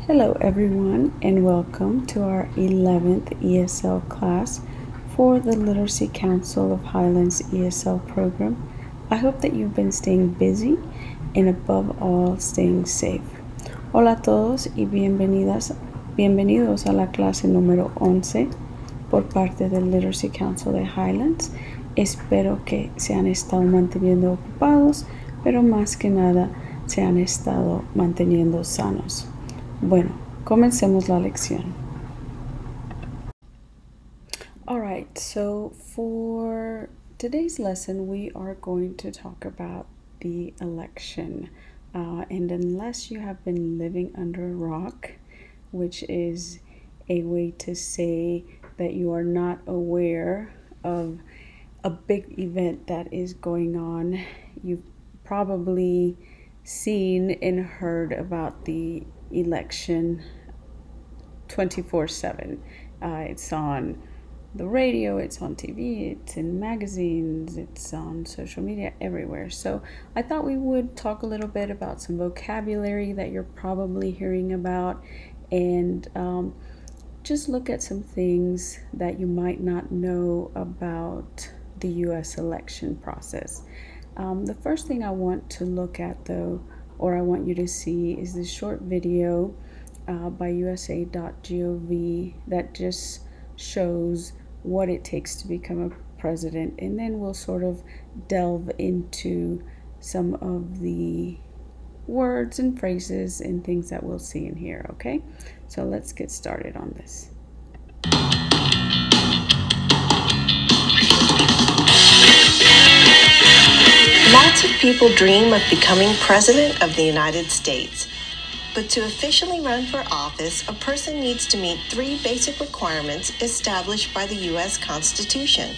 Hello everyone and welcome to our 11th ESL class for the Literacy Council of Highlands ESL program. I hope that you've been staying busy and above all staying safe. Hola a todos y bienvenidos a la clase número 11 por parte del Literacy Council de Highlands. Espero que se han estado manteniendo ocupados, pero más que nada se han estado manteniendo sanos. Bueno, comencemos la lección. Alright, so for today's lesson, we are going to talk about the election. And unless you have been living under a rock, which is a way to say that you are not aware of a big event that is going on, you've probably seen and heard about the election 24/7. It's on the radio, it's on TV, it's in magazines, it's on social media, everywhere. So I thought we would talk a little bit about some vocabulary that you're probably hearing about and just look at some things that you might not know about the U.S. election process. The first thing I want to look at though, or I want you to see, is this short video by USA.gov that just shows what it takes to become a president, and then we'll sort of delve into some of the words and phrases and things that we'll see in here, okay? So let's get started on this. Lots of people dream of becoming President of the United States. But to officially run for office, a person needs to meet three basic requirements established by the U.S. Constitution.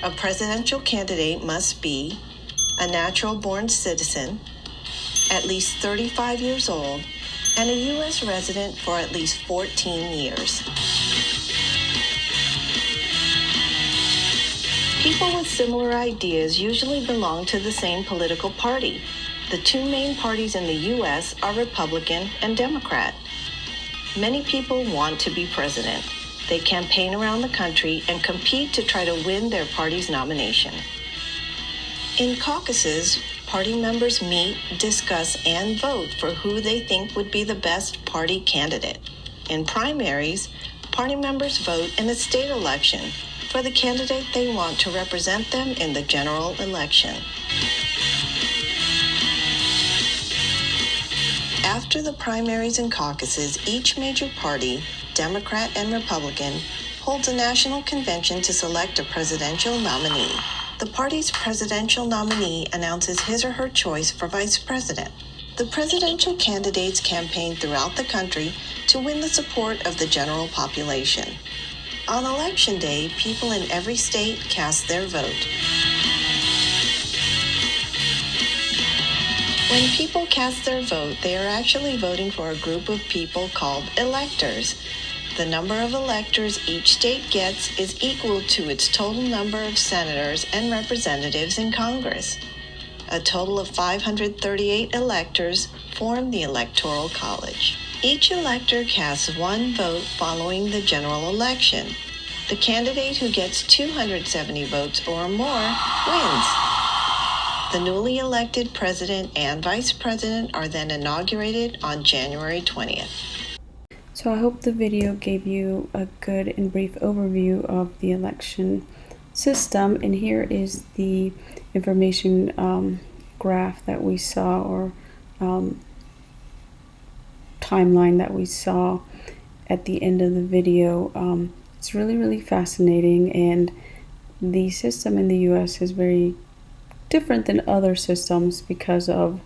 A presidential candidate must be a natural-born citizen, at least 35 years old, and a U.S. resident for at least 14 years. People with similar ideas usually belong to the same political party. The two main parties in the U.S. are Republican and Democrat. Many people want to be president. They campaign around the country and compete to try to win their party's nomination. In caucuses, party members meet, discuss, and vote for who they think would be the best party candidate. In primaries, party members vote in a state election for the candidate they want to represent them in the general election. After the primaries and caucuses, each major party, Democrat and Republican, holds a national convention to select a presidential nominee. The party's presidential nominee announces his or her choice for vice president. The presidential candidates campaign throughout the country to win the support of the general population. On election day, people in every state cast their vote. When people cast their vote, they are actually voting for a group of people called electors. The number of electors each state gets is equal to its total number of senators and representatives in Congress. A total of 538 electors form the Electoral College. Each elector casts one vote following the general election. The candidate who gets 270 votes or more wins. The newly elected president and vice president are then inaugurated on January 20th. So I hope the video gave you a good and brief overview of the election system, and here is the information graph that we saw, or timeline that we saw at the end of the video. It's really fascinating, and the system in the US is very different than other systems because of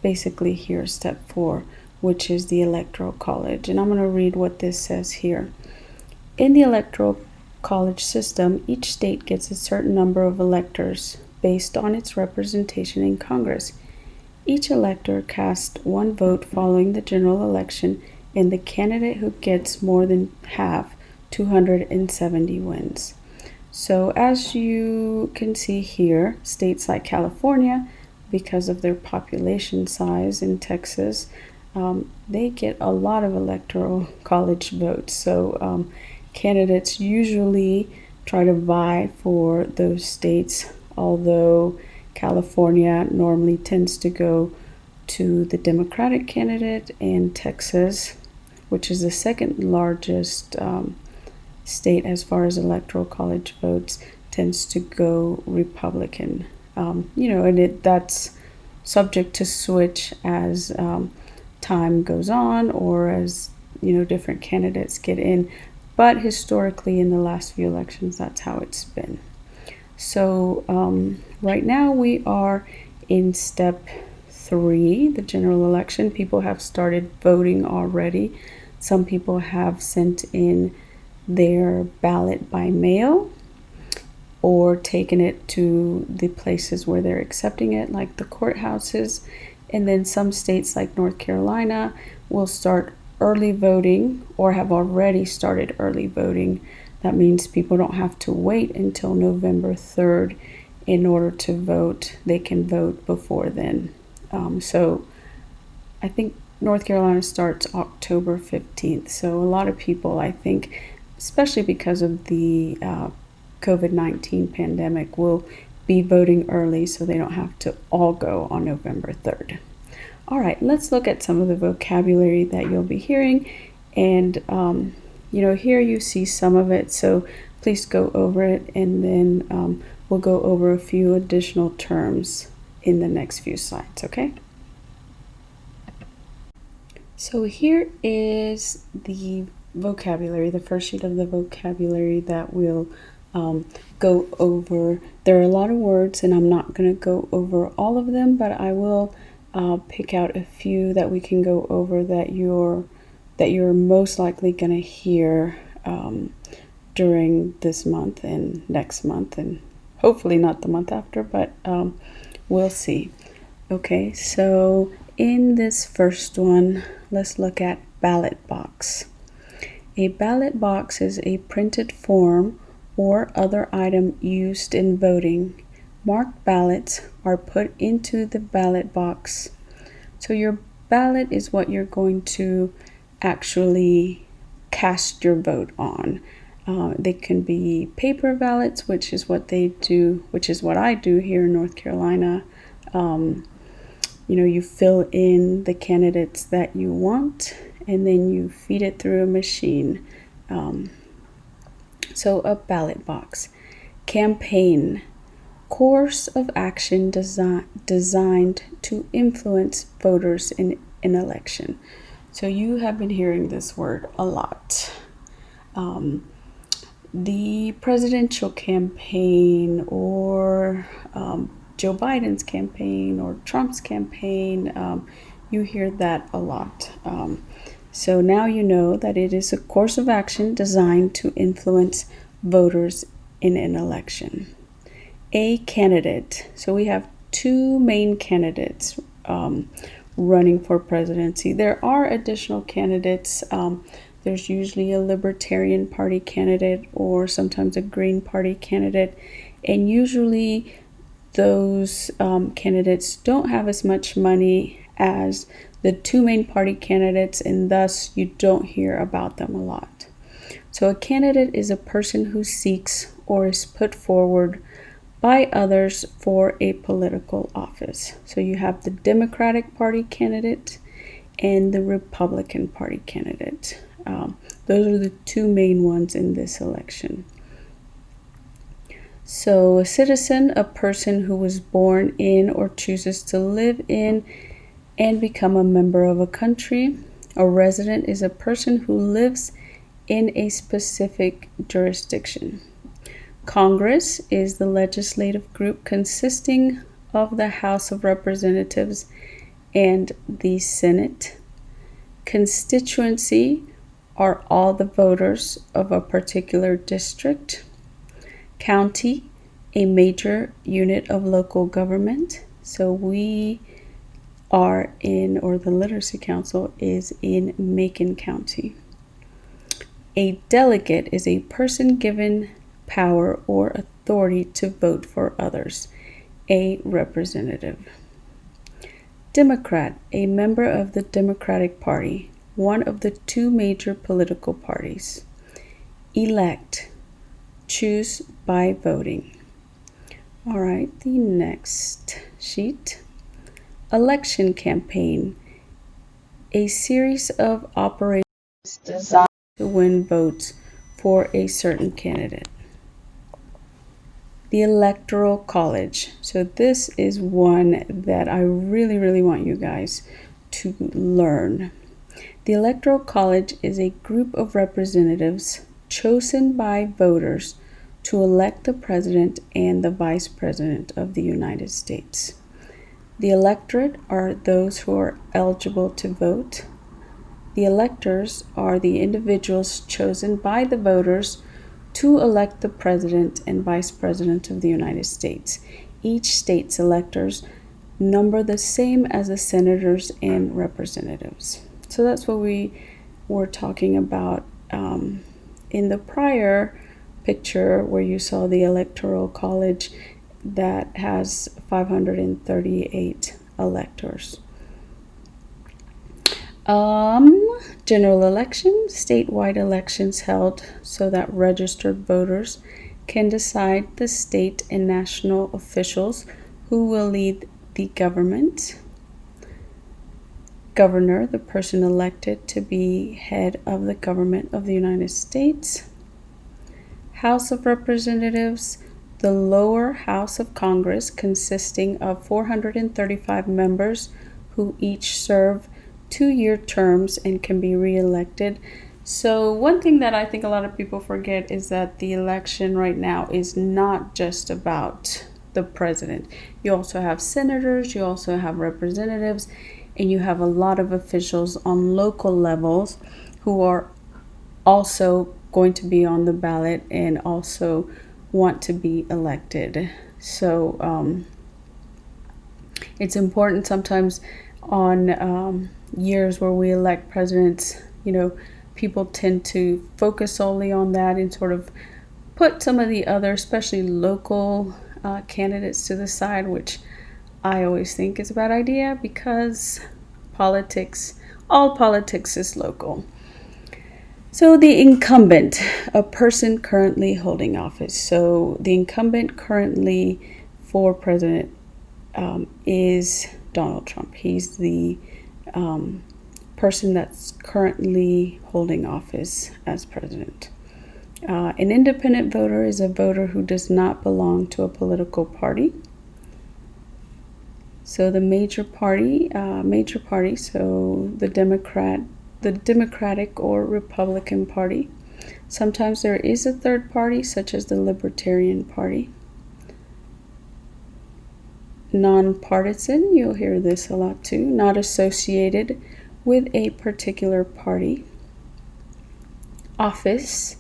basically here step 4, which is the Electoral College. And I'm going to read what this says here. In the Electoral College system, each state gets a certain number of electors based on its representation in Congress. Each elector casts one vote following the general election, and the candidate who gets more than half, 270, wins. So as you can see here, states like California, because of their population size, in Texas, they get a lot of electoral college votes. So candidates usually try to vie for those states, although California normally tends to go to the Democratic candidate, and Texas, which is the second largest state as far as electoral college votes, tends to go Republican. And that's subject to switch as time goes on, or as different candidates get in. But historically, in the last few elections, that's how it's been. So right now we are in step 3, the general election. People have started voting already. Some people have sent in their ballot by mail or taken it to the places where they're accepting it, like the courthouses. And then some states like North Carolina will start early voting or have already started early voting. That means people don't have to wait until November 3rd in order to vote. They can vote before then. So I think North Carolina starts October 15th. So a lot of people, I think, especially because of the COVID-19 pandemic, will be voting early so they don't have to all go on November 3rd. All right, let's look at some of the vocabulary that you'll be hearing. And, here you see some of it, so please go over it, and then we'll go over a few additional terms in the next few slides, okay? So here is the vocabulary, the first sheet of the vocabulary that we'll go over. There are a lot of words, and I'm not going to go over all of them, but I will pick out a few that we can go over that you're most likely going to hear during this month and next month, and hopefully not the month after, but we'll see. Okay, so in this first one, let's look at ballot box. A ballot box is a printed form or other item used in voting. Marked ballots are put into the ballot box. So your ballot is what you're going to actually cast your vote on. They can be paper ballots, which is what I do here in North Carolina. You fill in the candidates that you want, and then you feed it through a machine. So a ballot box. Campaign. Course of action designed to influence voters in an election. So you have been hearing this word a lot. The presidential campaign, or Joe Biden's campaign, or Trump's campaign, you hear that a lot. So now you know that it is a course of action designed to influence voters in an election. A candidate. So we have two main candidates running for presidency. There are additional candidates. There's usually a Libertarian Party candidate or sometimes a Green Party candidate. And usually those candidates don't have as much money as the two main party candidates, and thus you don't hear about them a lot. So a candidate is a person who seeks or is put forward by others for a political office. So you have the Democratic Party candidate and the Republican Party candidate. Those are the two main ones in this election. So a citizen, a person who was born in or chooses to live in and become a member of a country. A resident is a person who lives in a specific jurisdiction. Congress is the legislative group consisting of the House of Representatives and the Senate. Constituency are all the voters of a particular district. County, a major unit of local government. So we are in, or the Literacy Council is in Macon County. A delegate is a person given power or authority to vote for others, a representative. Democrat, a member of the Democratic Party, one of the two major political parties. Elect, choose by voting. All right, the next sheet. Election campaign, a series of operations designed to win votes for a certain candidate. The Electoral College. So this is one that I really want you guys to learn. The Electoral College is a group of representatives chosen by voters to elect the president and the vice president of the United States. The electorate are those who are eligible to vote. The electors are the individuals chosen by the voters to elect the president and vice president of the United States. Each state's electors number the same as the senators and representatives. So that's what we were talking about in the prior picture where you saw the Electoral College that has 538 electors. General elections, statewide elections held so that registered voters can decide the state and national officials who will lead the government. Governor, the person elected to be head of the government of the United States. House of Representatives, the lower house of Congress consisting of 435 members who each serve 2-year terms and can be re-elected. So one thing that I think a lot of people forget is that the election right now is not just about the president. You also have senators, you also have representatives, and you have a lot of officials on local levels who are also going to be on the ballot and also want to be elected. So it's important sometimes on years where we elect presidents, people tend to focus solely on that and sort of put some of the other, especially local candidates to the side, which I always think is a bad idea because all politics is local. So the incumbent, a person currently holding office. So the incumbent currently for president is Donald Trump. He's the person that's currently holding office as president. An independent voter is a voter who does not belong to a political party. So the major party, so the Democratic or Republican Party. Sometimes there is a third party, such as the Libertarian Party. Nonpartisan, you'll hear this a lot too, not associated with a particular party. Office,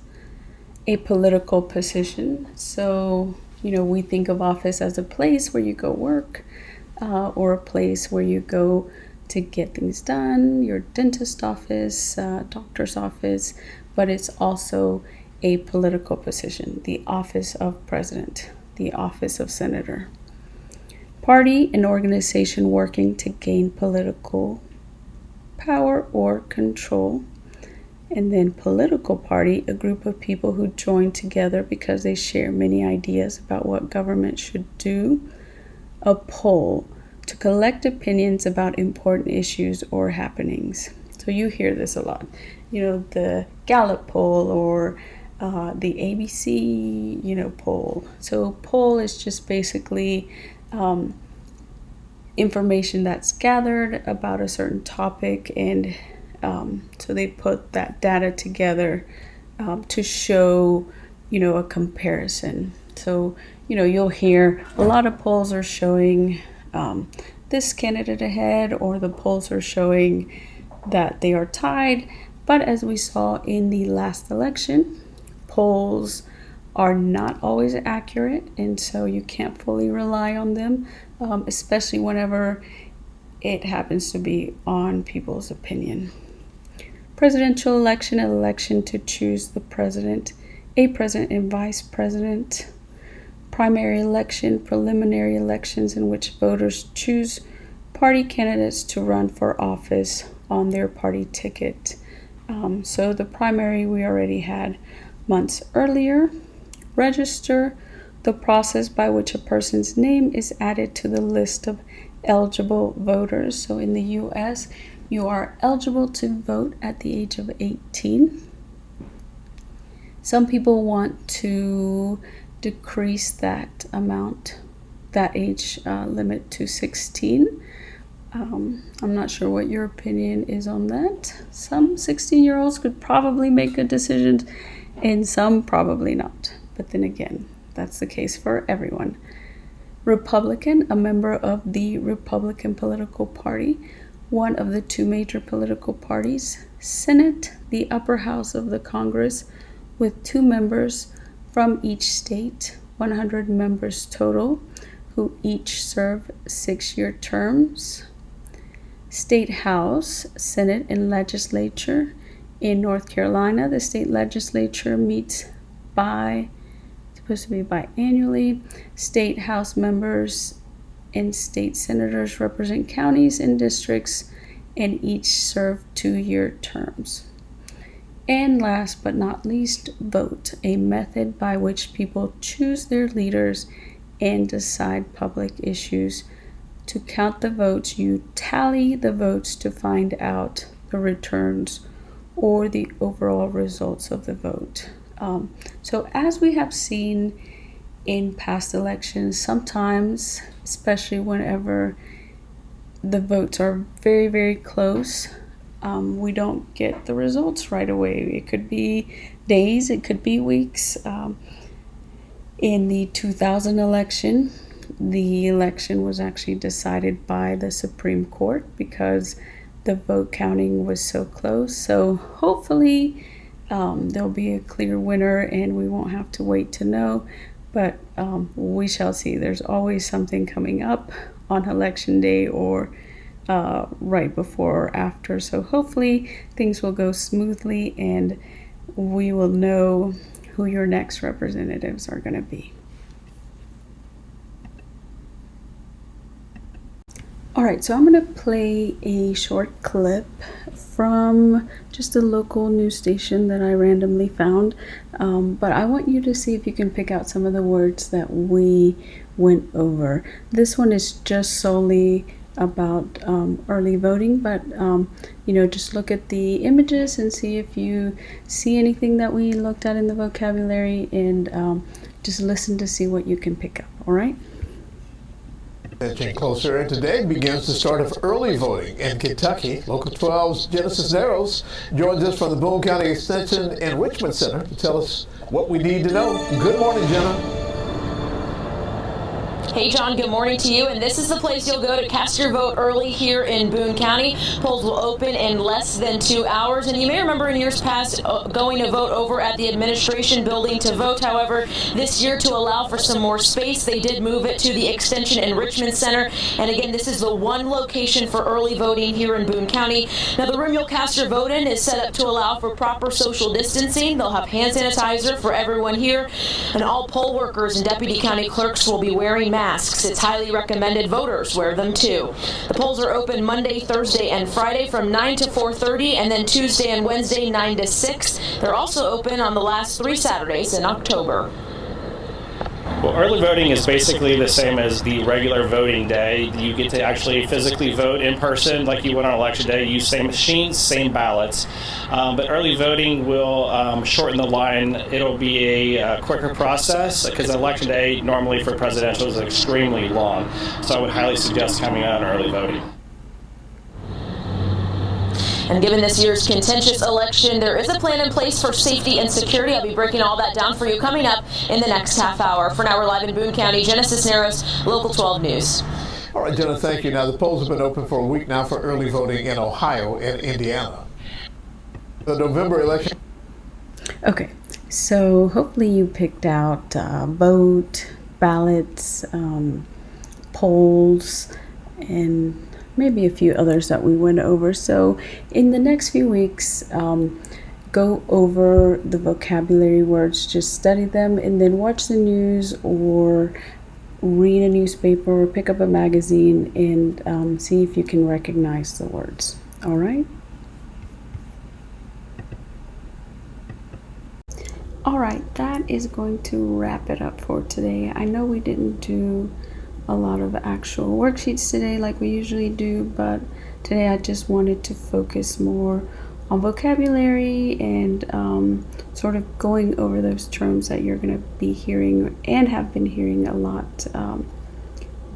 a political position. So, we think of office as a place where you go work, or a place where you go to get things done, your dentist office, doctor's office, but it's also a political position, the office of president, the office of senator. Party, an organization working to gain political power or control. And then political party, a group of people who join together because they share many ideas about what government should do. A poll, to collect opinions about important issues or happenings. So you hear this a lot. The Gallup poll or the ABC, poll. So poll is just basically information that's gathered about a certain topic, and so they put that data together to show, a comparison. So, you'll hear a lot of polls are showing this candidate ahead, or the polls are showing that they are tied. But as we saw in the last election, polls are not always accurate, and so you can't fully rely on them, especially whenever it happens to be on people's opinion. Presidential election, an election to choose the president, a president and vice president. Primary election, preliminary elections in which voters choose party candidates to run for office on their party ticket. So the primary we already had months earlier. Register, the process by which a person's name is added to the list of eligible voters. So in the US, you are eligible to vote at the age of 18. Some people want to decrease that amount, that age limit to 16. I'm not sure what your opinion is on that. Some 16-year-olds could probably make good decisions and some probably not. But then again, that's the case for everyone. Republican, a member of the Republican political party, one of the two major political parties. Senate, the upper house of the Congress, with 2 members from each state, 100 members total, who each serve 6-year terms. State House, Senate, and Legislature. In North Carolina, the state legislature meets supposed to be biannually. State House members and state senators represent counties and districts and each serve 2-year terms. And last but not least, vote, a method by which people choose their leaders and decide public issues. To count the votes, you tally the votes to find out the returns or the overall results of the vote. So as we have seen in past elections, sometimes, especially whenever the votes are very, very close, we don't get the results right away. It could be days, it could be weeks. In the 2000 election, the election was actually decided by the Supreme Court because the vote counting was so close. So hopefully there'll be a clear winner and we won't have to wait to know, but we shall see. There's always something coming up on election day or right before or after. So hopefully things will go smoothly and we will know who your next representatives are going to be. All right, so I'm going to play a short clip from just a local news station that I randomly found, but I want you to see if you can pick out some of the words that we went over. This one is just solely about early voting, but just look at the images and see if you see anything that we looked at in the vocabulary, and just listen to see what you can pick up. All right. Inching closer, and today begins the start of early voting in Kentucky. Local 12's Genesis Narrows joins us from the Boone County Extension Enrichment Center to tell us what we need to know. Good morning, Jenna. Hey, John, good morning to you. And this is the place you'll go to cast your vote early here in Boone County. Polls will open in less than 2 hours. And you may remember in years past going to vote over at the administration building to vote. However, this year, to allow for some more space, they did move it to the Extension Enrichment Center. And again, this is the one location for early voting here in Boone County. Now, the room you'll cast your vote in is set up to allow for proper social distancing. They'll have hand sanitizer for everyone here. And all poll workers and deputy county clerks will be wearing masks. It's highly recommended voters wear them too. The polls are open Monday, Thursday, and Friday from 9 to 4:30, and then Tuesday and Wednesday 9 to 6. They're also open on the last 3 Saturdays in October. Well, early voting is basically the same as the regular voting day. You get to actually physically vote in person like you would on election day. You use same machines, same ballots. But early voting will shorten the line. It'll be a quicker process because election day normally for presidential is extremely long. So I would highly suggest coming out on early voting. And given this year's contentious election, there is a plan in place for safety and security. I'll be breaking all that down for you coming up in the next half hour. For now, we're live in Boone County. Genesis Narrows, Local 12 News. All right, Jenna, thank you. Now, the polls have been open for a week now for early voting in Ohio and Indiana. The November election. Okay, so hopefully you picked out vote, ballots, polls, and maybe a few others that we went over. So in the next few weeks, go over the vocabulary words, just study them, and then watch the news or read a newspaper or pick up a magazine and see if you can recognize the words. All right? All right, that is going to wrap it up for today. I know we didn't do a lot of actual worksheets today like we usually do, but today I just wanted to focus more on vocabulary and sort of going over those terms that you're going to be hearing and have been hearing a lot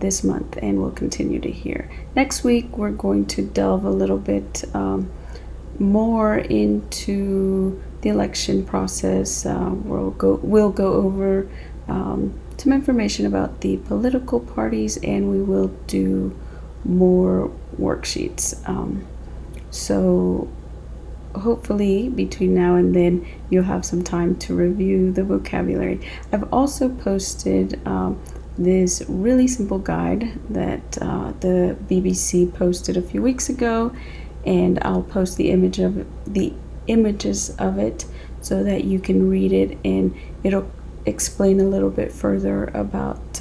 this month and will continue to hear. Next week we're going to delve a little bit more into the election process. We'll go over some information about the political parties, and we will do more worksheets. So hopefully between now and then you'll have some time to review the vocabulary. I've also posted this really simple guide that the BBC posted a few weeks ago, and I'll post the images of it so that you can read it, and it'll explain a little bit further about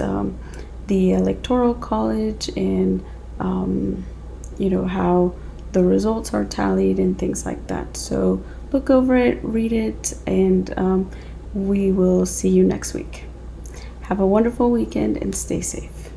the Electoral College and how the results are tallied and things like that. So look over it, read it, and we will see you next week. Have a wonderful weekend and stay safe.